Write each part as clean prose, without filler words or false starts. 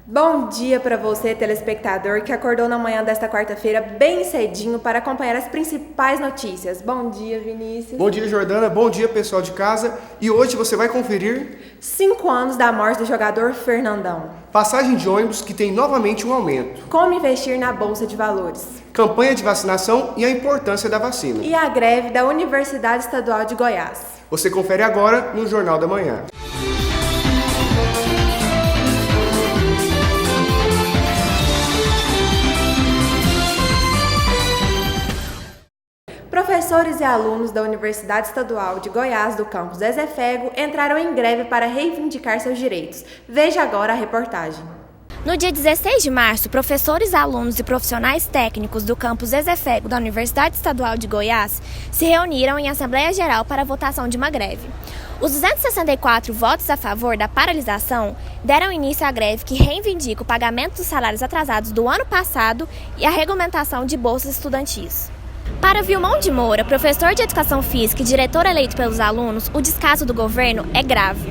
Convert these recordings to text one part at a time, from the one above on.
Bom dia para você, telespectador, que acordou na manhã desta quarta-feira bem cedinho para acompanhar as principais notícias. Bom dia, Vinícius. Bom dia, Jordana. Bom dia, pessoal de casa. E hoje você vai conferir 5 anos da morte do jogador Fernandão. Passagem de ônibus que tem novamente um aumento. Como investir na Bolsa de Valores. Campanha de vacinação e a importância da vacina. E a greve da Universidade Estadual de Goiás. Você confere agora no Jornal da Manhã. Professores e alunos da Universidade Estadual de Goiás, do campus Zezé Fego, entraram em greve para reivindicar seus direitos. Veja agora a reportagem. No dia 16 de março, professores, alunos e profissionais técnicos do campus Zezé Fego da Universidade Estadual de Goiás se reuniram em Assembleia Geral para a votação de uma greve. Os 264 votos a favor da paralisação deram início à greve que reivindica o pagamento dos salários atrasados do ano passado e a regulamentação de bolsas estudantis. Para Vilmão de Moura, professor de Educação Física e diretor eleito pelos alunos, o descaso do governo é grave.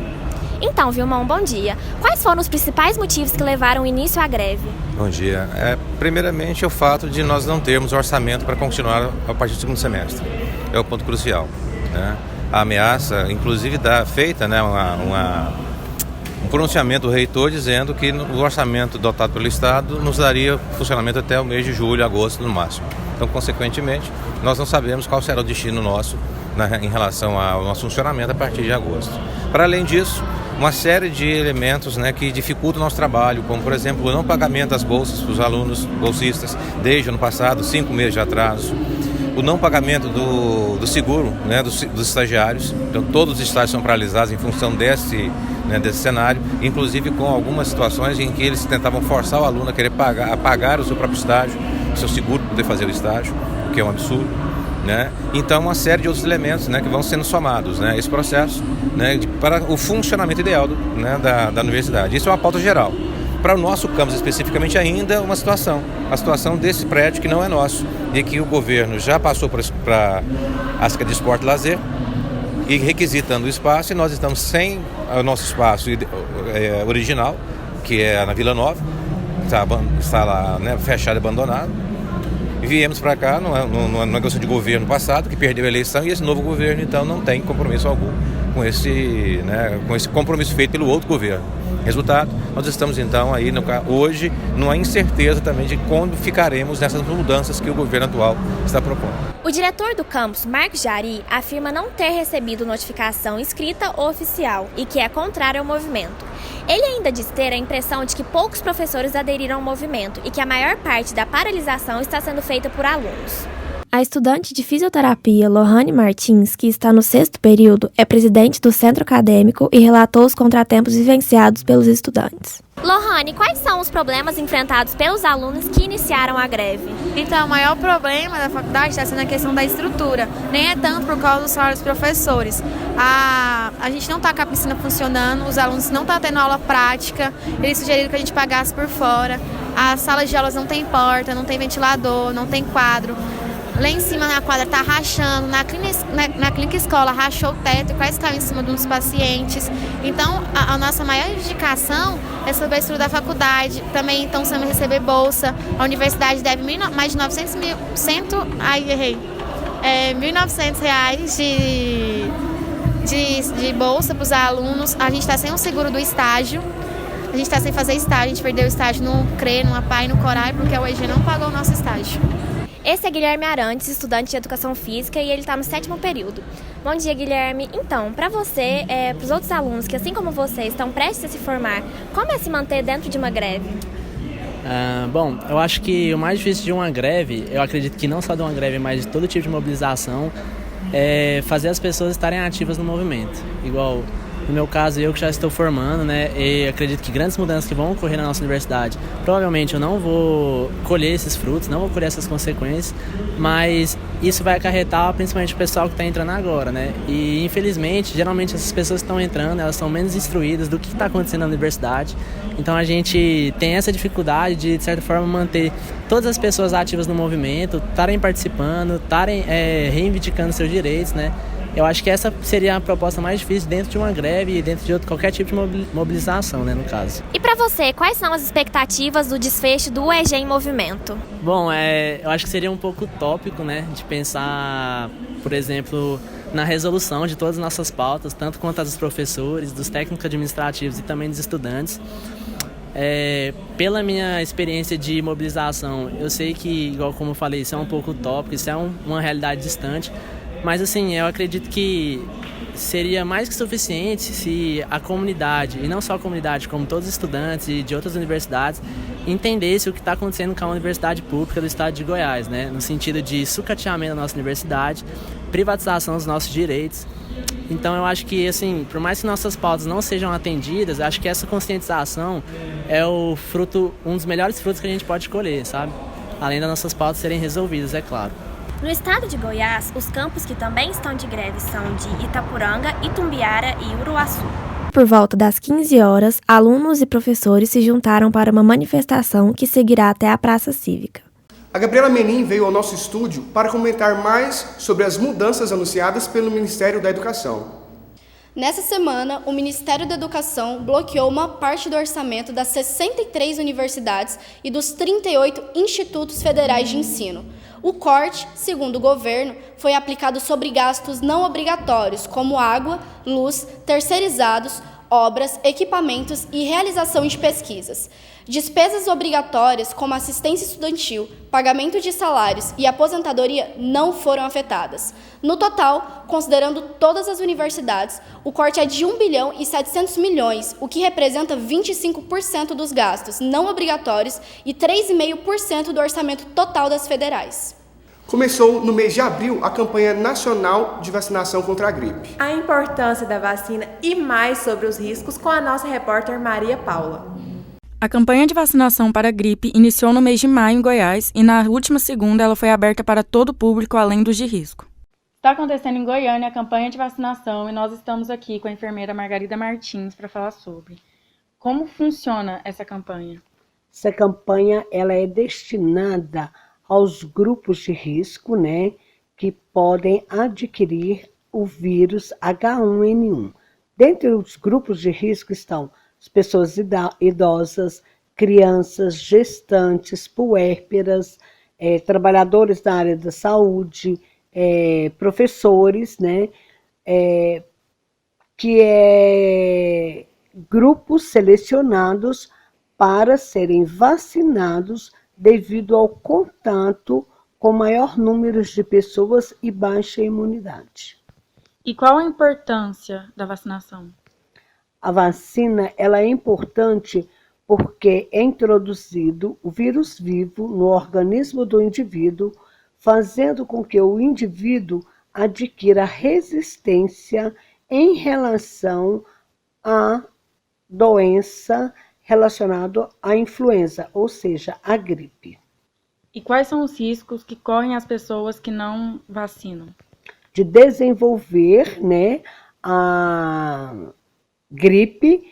Então, Vilmão, bom dia. Quais foram os principais motivos que levaram o início à greve? Bom dia. Primeiramente, o fato de nós não termos orçamento para continuar a partir do segundo semestre. É o ponto crucial, né? A ameaça, inclusive, feita, né, um pronunciamento do reitor dizendo que o orçamento dotado pelo Estado nos daria funcionamento até o mês de julho, agosto, no máximo. Então, consequentemente, nós não sabemos qual será o destino nosso em relação ao nosso funcionamento a partir de agosto. Para além disso, uma série de elementos, né, que dificultam o nosso trabalho, como, por exemplo, o não pagamento das bolsas para os alunos bolsistas desde o ano passado, 5 meses de atraso. O não pagamento do seguro, né, dos estagiários. Então, todos os estágios são paralisados em função desse cenário, inclusive com algumas situações em que eles tentavam forçar o aluno a querer pagar o seu próprio estágio, o seu seguro para poder fazer o estágio, o que é um absurdo, né? Então, uma série de outros elementos, né, que vão sendo somados, né, esse processo, né, para o funcionamento ideal da universidade. Isso é uma pauta geral. Para o nosso campus especificamente ainda a situação desse prédio que não é nosso, e que o governo já passou para a Secretaria de Esporte e Lazer e requisitando o espaço, e nós estamos sem o nosso espaço original, que é na Vila Nova, está lá, né, fechado e abandonado. E viemos para cá numa negócio de governo passado, que perdeu a eleição, e esse novo governo então não tem compromisso algum com esse compromisso feito pelo outro governo. Resultado, nós estamos então aí hoje numa incerteza também de quando ficaremos nessas mudanças que o governo atual está propondo. O diretor do campus, Marcos Jari, afirma não ter recebido notificação escrita ou oficial e que é contrário ao movimento. Ele ainda diz ter a impressão de que poucos professores aderiram ao movimento e que a maior parte da paralisação está sendo feita por alunos. A estudante de fisioterapia Lohane Martins, que está no 6º período, é presidente do centro acadêmico e relatou os contratempos vivenciados pelos estudantes. Lohane, quais são os problemas enfrentados pelos alunos que iniciaram a greve? Então, o maior problema da faculdade está sendo a questão da estrutura. Nem é tanto por causa dos salários dos professores. A gente não está com a piscina funcionando, os alunos não estão tendo aula prática, eles sugeriram que a gente pagasse por fora. As salas de aulas não tem porta, não tem ventilador, não tem quadro. Lá em cima na quadra está rachando, na clínica escola rachou o teto e quase caiu em cima dos pacientes. Então, a nossa maior indicação é sobre a estrutura da faculdade. Também estão sem receber bolsa. A universidade deve mais de 900 mil, R$1.900 de bolsa para os alunos. A gente está sem o seguro do estágio. A gente está sem fazer estágio. A gente perdeu o estágio no CRE, no APAI, no CORAI, porque a UEG não pagou o nosso estágio. Esse é Guilherme Arantes, estudante de Educação Física, e ele está no 7º período. Bom dia, Guilherme. Então, para você, para os outros alunos que, assim como você, estão prestes a se formar, como é se manter dentro de uma greve? Bom, eu acho que o mais difícil de uma greve, eu acredito que não só de uma greve, mas de todo tipo de mobilização, é fazer as pessoas estarem ativas no movimento. Igual, no meu caso, eu que já estou formando, né, e acredito que grandes mudanças que vão ocorrer na nossa universidade, provavelmente eu não vou colher esses frutos, não vou colher essas consequências, mas isso vai acarretar principalmente o pessoal que está entrando agora, né, e infelizmente, geralmente essas pessoas que estão entrando, elas são menos instruídas do que está acontecendo na universidade, então a gente tem essa dificuldade de certa forma, manter todas as pessoas ativas no movimento, estarem participando, estarem reivindicando seus direitos, né, Eu acho que essa seria a proposta mais difícil dentro de uma greve e dentro de qualquer tipo de mobilização, né, no caso. E para você, quais são as expectativas do desfecho do UEG em movimento? Bom, eu acho que seria um pouco utópico, né, de pensar, por exemplo, na resolução de todas as nossas pautas, tanto quanto as dos professores, dos técnicos administrativos e também dos estudantes. Pela minha experiência de mobilização, eu sei que, igual como eu falei, isso é um pouco utópico, isso é uma realidade distante, mas assim, eu acredito que seria mais que suficiente se a comunidade, e não só a comunidade, como todos os estudantes e de outras universidades, entendesse o que está acontecendo com a universidade pública do estado de Goiás, né? No sentido de sucateamento da nossa universidade, privatização dos nossos direitos. Então eu acho que, assim, por mais que nossas pautas não sejam atendidas, acho que essa conscientização é um dos melhores frutos que a gente pode colher, sabe? Além das nossas pautas serem resolvidas, é claro. No estado de Goiás, os campos que também estão de greve são de Itapuranga, Itumbiara e Uruaçu. Por volta das 15 horas, alunos e professores se juntaram para uma manifestação que seguirá até a Praça Cívica. A Gabriela Menin veio ao nosso estúdio para comentar mais sobre as mudanças anunciadas pelo Ministério da Educação. Nessa semana, o Ministério da Educação bloqueou uma parte do orçamento das 63 universidades e dos 38 institutos federais de ensino. O corte, segundo o governo, foi aplicado sobre gastos não obrigatórios, como água, luz, terceirizados, obras, equipamentos e realização de pesquisas. Despesas obrigatórias, como assistência estudantil, pagamento de salários e aposentadoria, não foram afetadas. No total, considerando todas as universidades, o corte é de 1 bilhão e 700 milhões, o que representa 25% dos gastos não obrigatórios e 3,5% do orçamento total das federais. Começou no mês de abril a campanha nacional de vacinação contra a gripe. A importância da vacina e mais sobre os riscos com a nossa repórter Maria Paula. A campanha de vacinação para a gripe iniciou no mês de maio em Goiás e na última segunda ela foi aberta para todo o público, além dos de risco. Está acontecendo em Goiânia a campanha de vacinação e nós estamos aqui com a enfermeira Margarida Martins para falar sobre como funciona essa campanha. Essa campanha ela é destinada aos grupos de risco, né, que podem adquirir o vírus H1N1. Dentre os grupos de risco estão as pessoas idosas, crianças, gestantes, puérperas, trabalhadores da área da saúde, professores, né, que é grupos selecionados para serem vacinados devido ao contato com maior número de pessoas e baixa imunidade. E qual a importância da vacinação? A vacina ela é importante porque é introduzido o vírus vivo no organismo do indivíduo, fazendo com que o indivíduo adquira resistência em relação à doença relacionada à influenza, ou seja, à gripe. E quais são os riscos que correm as pessoas que não vacinam? De desenvolver, né, a gripe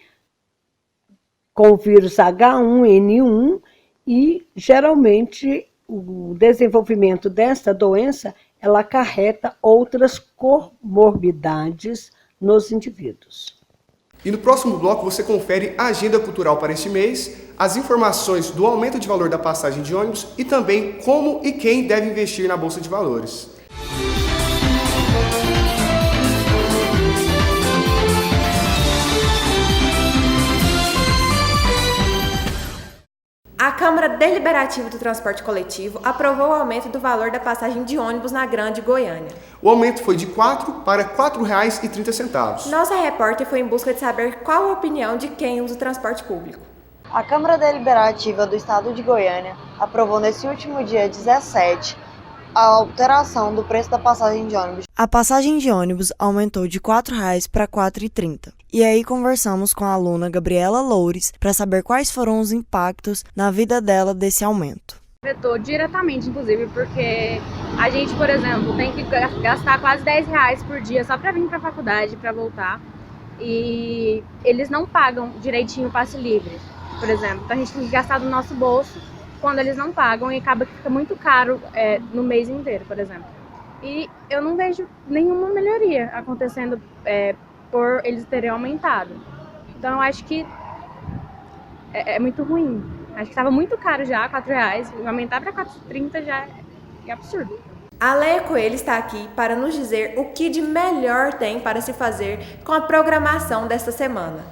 com o vírus H1N1 e, geralmente, o desenvolvimento desta doença, ela acarreta outras comorbidades nos indivíduos. E no próximo bloco você confere a agenda cultural para este mês, as informações do aumento de valor da passagem de ônibus e também como e quem deve investir na Bolsa de Valores. A Câmara Deliberativa do Transporte Coletivo aprovou o aumento do valor da passagem de ônibus na Grande Goiânia. O aumento foi de R$ 4 para R$ 4,30. Nossa repórter foi em busca de saber qual a opinião de quem usa o transporte público. A Câmara Deliberativa do Estado de Goiânia aprovou nesse último dia 17 a alteração do preço da passagem de ônibus. A passagem de ônibus aumentou de R$ 4,00 para R$ 4,30. E aí conversamos com a aluna Gabriela Loures para saber quais foram os impactos na vida dela desse aumento. Afetou diretamente, inclusive, porque a gente, por exemplo, tem que gastar quase R$10 por dia só para vir para a faculdade, para voltar. E eles não pagam direitinho o passe livre, por exemplo. Então a gente tem que gastar do nosso bolso quando eles não pagam e acaba que fica muito caro no mês inteiro, por exemplo. e eu não vejo nenhuma melhoria acontecendo por eles terem aumentado. Então eu acho que é muito ruim. Acho que estava muito caro já, R$4, aumentar para R$4,30 já é absurdo. A Leia Coelho está aqui para nos dizer o que de melhor tem para se fazer com a programação desta semana.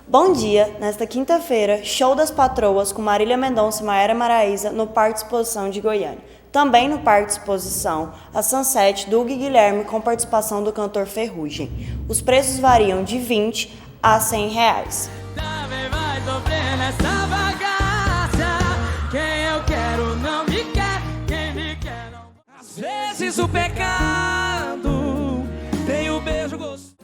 Bom dia! Nesta quinta-feira, show das patroas com Marília Mendonça e Maiara Maraíza no Parque Exposição de Goiânia. Também no Parque Exposição, a Sunset do Hugo Guilherme com participação do cantor Ferrugem. Os preços variam de R$20 a R$100. Às vezes o pecado tem o beijo gostoso.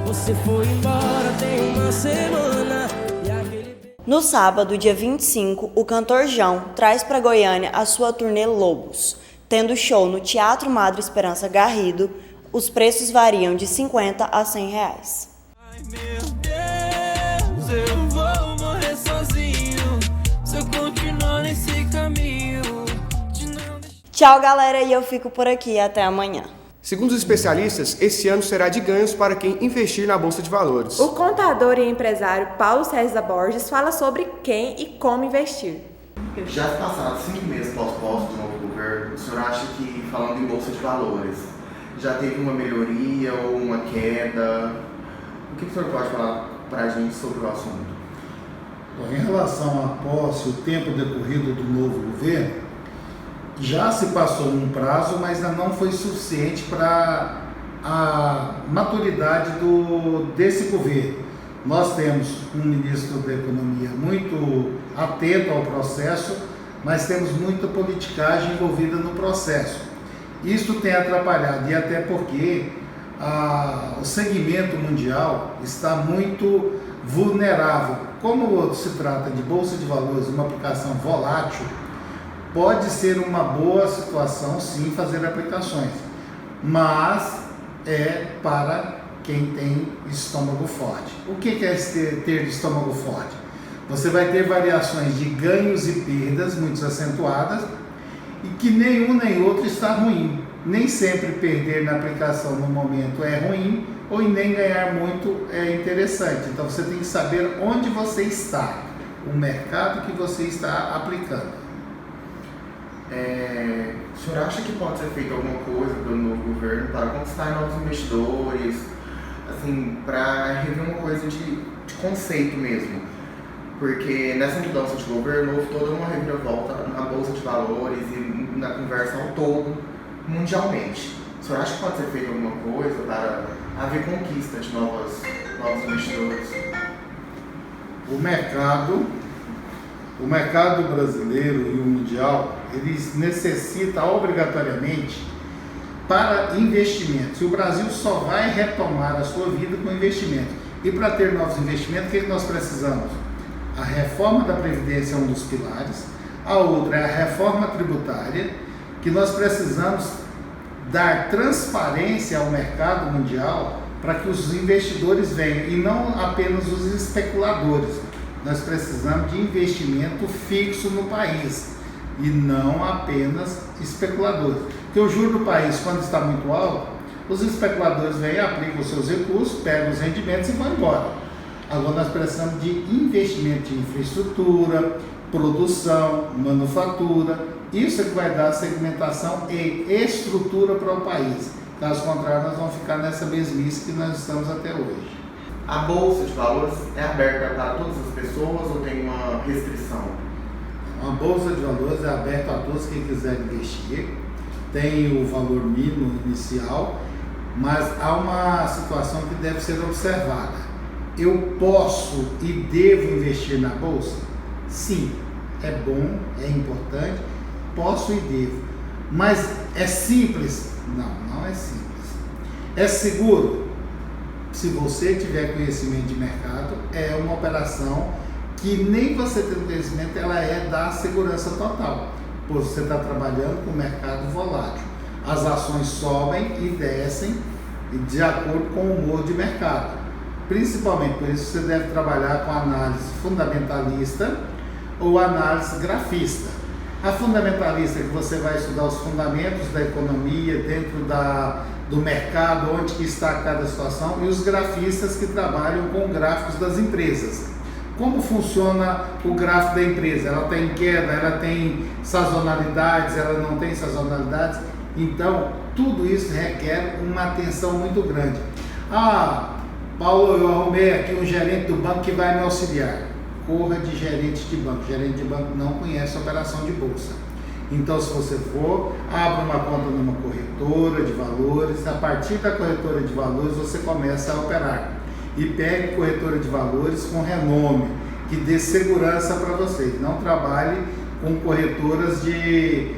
Você foi embora tem uma semana e aquele... No sábado, dia 25, o cantor João traz para Goiânia a sua turnê Lobos. Tendo show no Teatro Madre Esperança Garrido, os preços variam de R$50 a R$100. Ai meu Deus, eu vou morrer sozinho se eu continuar nesse caminho. Tchau, galera, e eu fico por aqui. Até amanhã. Segundo os especialistas, esse ano será de ganhos para quem investir na Bolsa de Valores. O contador e empresário Paulo César Borges fala sobre quem e como investir. Já se passaram 5 meses pós-posse do novo governo, o senhor acha que, falando em Bolsa de Valores, já teve uma melhoria ou uma queda? O que o senhor pode falar para a gente sobre o assunto? Bom, em relação à posse, o tempo decorrido do novo governo, já se passou um prazo, mas ainda não foi suficiente para a maturidade desse governo. Nós temos um ministro da Economia muito atento ao processo, mas temos muita politicagem envolvida no processo. Isso tem atrapalhado, e até porque o segmento mundial está muito vulnerável. Como se trata de Bolsa de Valores, uma aplicação volátil, pode ser uma boa situação, sim, fazer aplicações, mas é para quem tem estômago forte. O que é ter estômago forte? Você vai ter variações de ganhos e perdas muito acentuadas e que nenhum nem outro está ruim. Nem sempre perder na aplicação no momento é ruim ou nem ganhar muito é interessante. Então você tem que saber onde você está, o mercado que você está aplicando. O senhor acha que pode ser feito alguma coisa pelo novo governo para conquistar novos investidores, assim, para rever uma coisa de conceito mesmo? Porque nessa mudança de governo houve toda uma reviravolta na Bolsa de Valores e na conversa ao todo, mundialmente. O senhor acha que pode ser feito alguma coisa para haver conquista de novos investidores? O mercado brasileiro e o mundial, eles necessitam obrigatoriamente para investimentos. E o Brasil só vai retomar a sua vida com investimento. E para ter novos investimentos, o que nós precisamos? A reforma da Previdência é um dos pilares. A outra é a reforma tributária, que nós precisamos dar transparência ao mercado mundial para que os investidores venham, e não apenas os especuladores. Nós precisamos de investimento fixo no país e não apenas especuladores. Porque o juro do país, quando está muito alto, os especuladores vêm, aplicam os seus recursos, pegam os rendimentos e vão embora. Agora nós precisamos de investimento em infraestrutura, produção, manufatura. Isso é que vai dar segmentação e estrutura para o país. Caso contrário, nós vamos ficar nessa mesmice que nós estamos até hoje. A Bolsa de Valores é aberta para todas as pessoas ou tem uma restrição? A Bolsa de Valores é aberta a todos quem quiser investir. Tem o valor mínimo inicial, mas há uma situação que deve ser observada. Eu posso e devo investir na Bolsa? Sim, é bom, é importante, posso e devo. Mas é simples? Não é simples. É seguro? Se você tiver conhecimento de mercado, é uma operação que nem você tendo conhecimento, ela dá segurança total, pois você está trabalhando com o mercado volátil. As ações sobem e descem de acordo com o humor de mercado. Principalmente por isso você deve trabalhar com análise fundamentalista ou análise grafista. A fundamentalista, que você vai estudar os fundamentos da economia dentro do mercado, onde que está cada situação, e os grafistas que trabalham com gráficos das empresas. Como funciona o gráfico da empresa? Ela tem queda, ela tem sazonalidades, ela não tem sazonalidades? Então, tudo isso requer uma atenção muito grande. Paulo, eu arrumei aqui um gerente do banco que vai me auxiliar. Corra de gerente de banco. Gerente de banco não conhece operação de bolsa. Então, se você for, abra uma conta numa corretora de valores. A partir da corretora de valores, você começa a operar. E pegue corretora de valores com renome, que dê segurança para vocês. Não trabalhe com corretoras de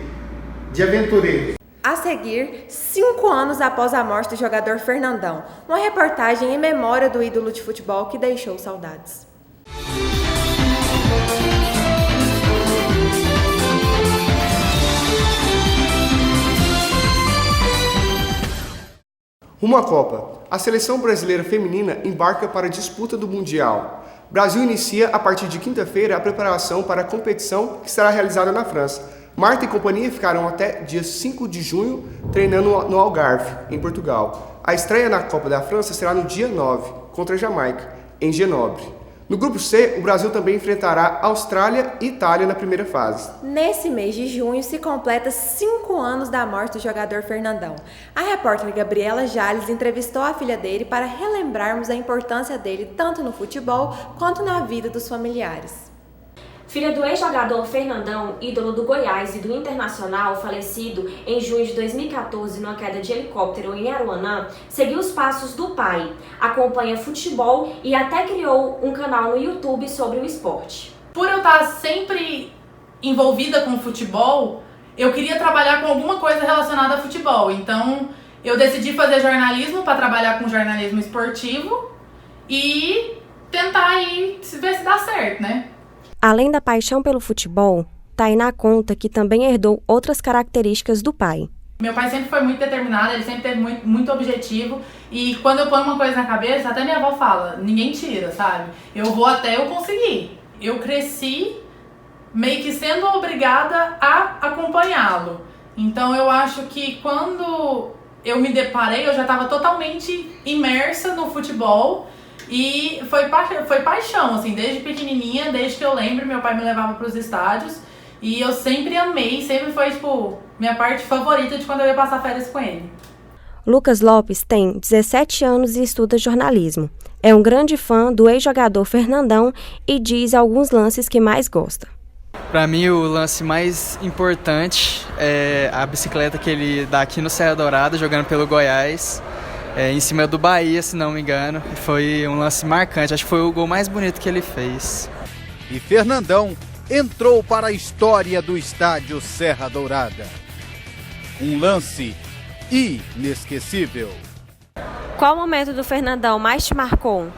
aventureiros. A seguir, 5 anos após a morte do jogador Fernandão, uma reportagem em memória do ídolo de futebol que deixou saudades. Rumo à Copa. A seleção brasileira feminina embarca para a disputa do Mundial. Brasil inicia a partir de quinta-feira a preparação para a competição que será realizada na França. Marta e companhia ficarão até dia 5 de junho treinando no Algarve, em Portugal. A estreia na Copa da França será no dia 9, contra a Jamaica, em Grenoble. No grupo C, o Brasil também enfrentará Austrália e Itália na primeira fase. Nesse mês de junho se completa 5 anos da morte do jogador Fernandão. A repórter Gabriela Jales entrevistou a filha dele para relembrarmos a importância dele tanto no futebol quanto na vida dos familiares. Filha do ex-jogador Fernandão, ídolo do Goiás e do Internacional, falecido em junho de 2014 numa queda de helicóptero em Aruanã, seguiu os passos do pai, acompanha futebol e até criou um canal no YouTube sobre o esporte. Por eu estar sempre envolvida com futebol, eu queria trabalhar com alguma coisa relacionada a futebol. Então, eu decidi fazer jornalismo para trabalhar com jornalismo esportivo e tentar aí ver se dá certo, né? Além da paixão pelo futebol, Tainá conta que também herdou outras características do pai. Meu pai sempre foi muito determinado, ele sempre teve muito objetivo. E quando eu ponho uma coisa na cabeça, até minha avó fala, ninguém tira, sabe? Eu vou até eu conseguir. Eu cresci meio que sendo obrigada a acompanhá-lo. Então eu acho que quando eu me deparei, eu já estava totalmente imersa no futebol. E foi paixão, assim, desde pequenininha, desde que eu lembro, meu pai me levava para os estádios. E eu sempre amei, sempre foi, minha parte favorita de quando eu ia passar férias com ele. Lucas Lopes tem 17 anos e estuda jornalismo. É um grande fã do ex-jogador Fernandão e diz alguns lances que mais gosta. Para mim, o lance mais importante é a bicicleta que ele dá aqui no Serra Dourada, jogando pelo Goiás. Em cima do Bahia, se não me engano. Foi um lance marcante, acho que foi o gol mais bonito que ele fez. E Fernandão entrou para a história do estádio Serra Dourada. Um lance inesquecível. Qual momento do Fernandão mais te marcou?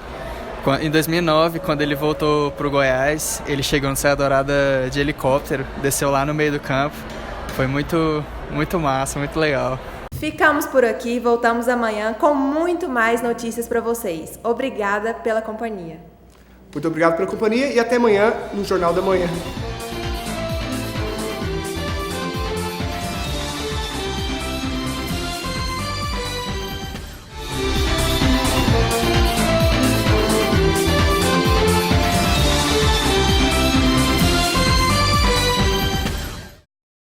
Em 2009, quando ele voltou para o Goiás, ele chegou no Serra Dourada de helicóptero, desceu lá no meio do campo. Foi muito massa, muito legal. Ficamos por aqui, voltamos amanhã com muito mais notícias para vocês. Obrigada pela companhia. Muito obrigado pela companhia e até amanhã no Jornal da Manhã.